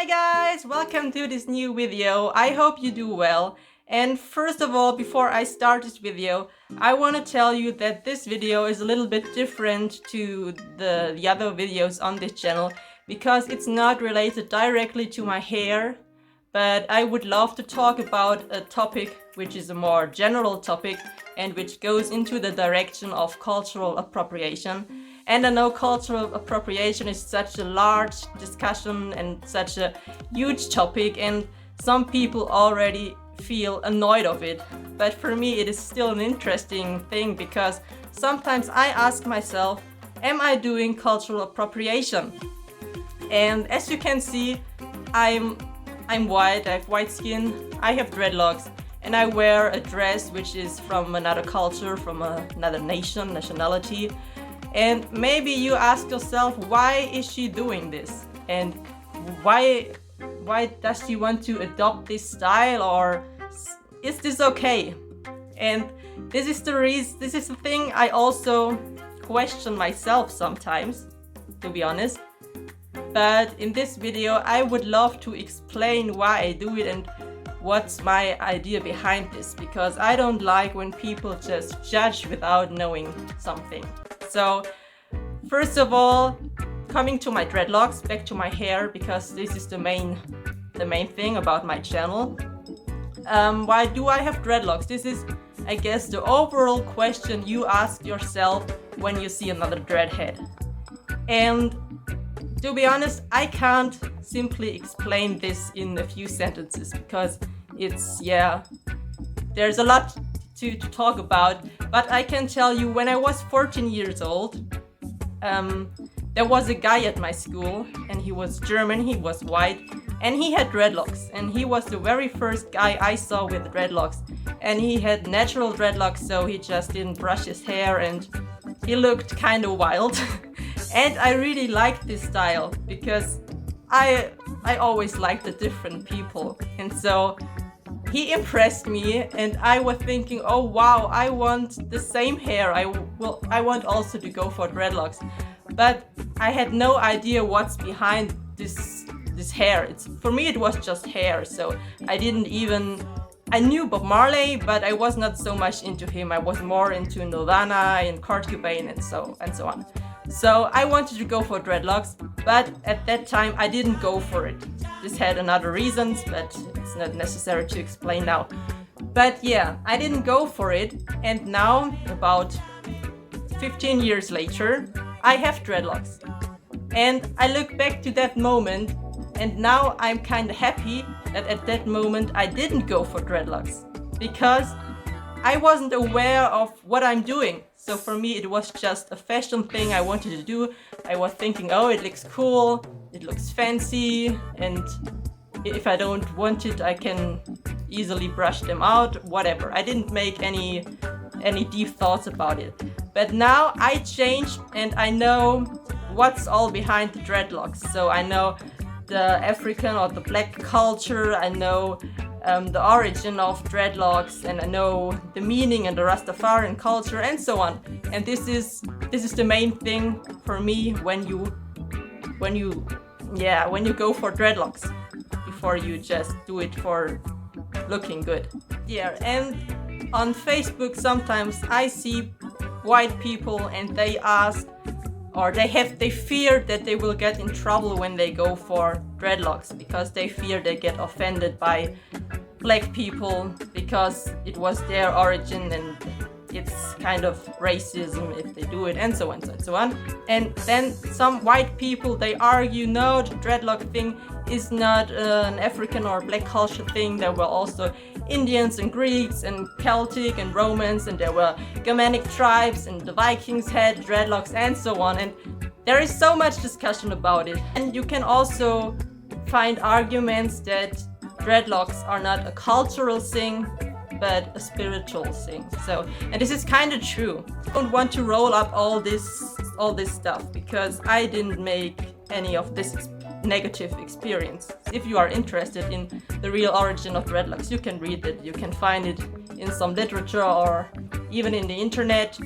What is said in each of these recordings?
Hi guys, welcome to this new video. I hope you do well. And first of all, before I start this video, I want to tell you that this video is a little bit different to the other videos on this channel because it's not related directly to my hair, but I would love to talk about a topic which is a more general topic and which goes into the direction of cultural appropriation. And I know cultural appropriation is such a large discussion and such a huge topic, and some people already feel annoyed of it. But for me it is still an interesting thing because sometimes I ask myself, am I doing cultural appropriation? And as you can see, I'm white, I have white skin, I have dreadlocks, and I wear a dress which is from another culture, from another nationality. And maybe you ask yourself, why is she doing this? And why does she want to adopt this style, or is this okay? And this is the thing I also question myself sometimes, to be honest. But in this video I would love to explain why I do it and what's my idea behind this, because I don't like when people just judge without knowing something. So first of all, coming to my dreadlocks, back to my hair, because this is the main thing about my channel. Why do I have dreadlocks? This is, I guess, the overall question you ask yourself when you see another dreadhead. And to be honest, I can't simply explain this in a few sentences because there's a lot to talk about. But I can tell you, when I was 14 years old, there was a guy at my school, and he was German, he was white, and he had dreadlocks. And he was the very first guy I saw with dreadlocks. And he had natural dreadlocks, so he just didn't brush his hair, and he looked kind of wild. And I really liked this style because I always liked the different people. And so he impressed me, and I was thinking, oh wow, I want the same hair. I want also to go for dreadlocks. But I had no idea what's behind this hair. For me it was just hair, so I knew Bob Marley, but I was not so much into him. I was more into Nirvana and Kurt Cobain and so on. So I wanted to go for dreadlocks, but at that time I didn't go for it. This had another reasons, but it's not necessary to explain now. But yeah, I didn't go for it, and now, about 15 years later, I have dreadlocks. And I look back to that moment, and now I'm kind of happy that at that moment I didn't go for dreadlocks, because I wasn't aware of what I'm doing. So for me it was just a fashion thing I wanted to do. I was thinking, oh, it looks cool, it looks fancy, and if I don't want it I can easily brush them out, whatever. I didn't make any deep thoughts about it. But now I changed, and I know what's all behind the dreadlocks. So I know the African or the black culture, I know the origin of dreadlocks, and I know the meaning and the rastafari culture and so on. And this is the main thing for me when you go for dreadlocks, before you just do it for looking good. Yeah, and on Facebook sometimes I see white people, and they ask, or they fear that they will get in trouble when they go for dreadlocks, because they fear they get offended by black people because it was their origin and it's kind of racism if they do it, and so on and so on. And then some white people, they argue, no, the dreadlock thing is not an African or black culture thing. There were also Indians and Greeks and Celtic and Romans, and there were Germanic tribes, and the Vikings had dreadlocks and so on. And there is so much discussion about it. And you can also find arguments that dreadlocks are not a cultural thing, but a spiritual thing. So, and this is kind of true. I don't want to roll up all this stuff because I didn't make any of this negative experience. If you are interested in the real origin of dreadlocks, you can read it. You can find it in some literature or even in the internet.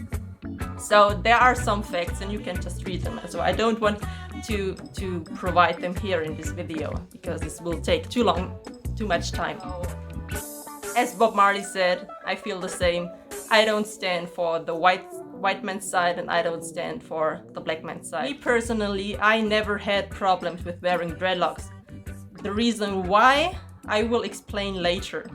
So there are some facts and you can just read them. So I don't want to provide them here in this video because this will take too much time. As Bob Marley said, I feel the same. I don't stand for the white man's side and I don't stand for the black man's side. Me personally, I never had problems with wearing dreadlocks. The reason why I will explain later.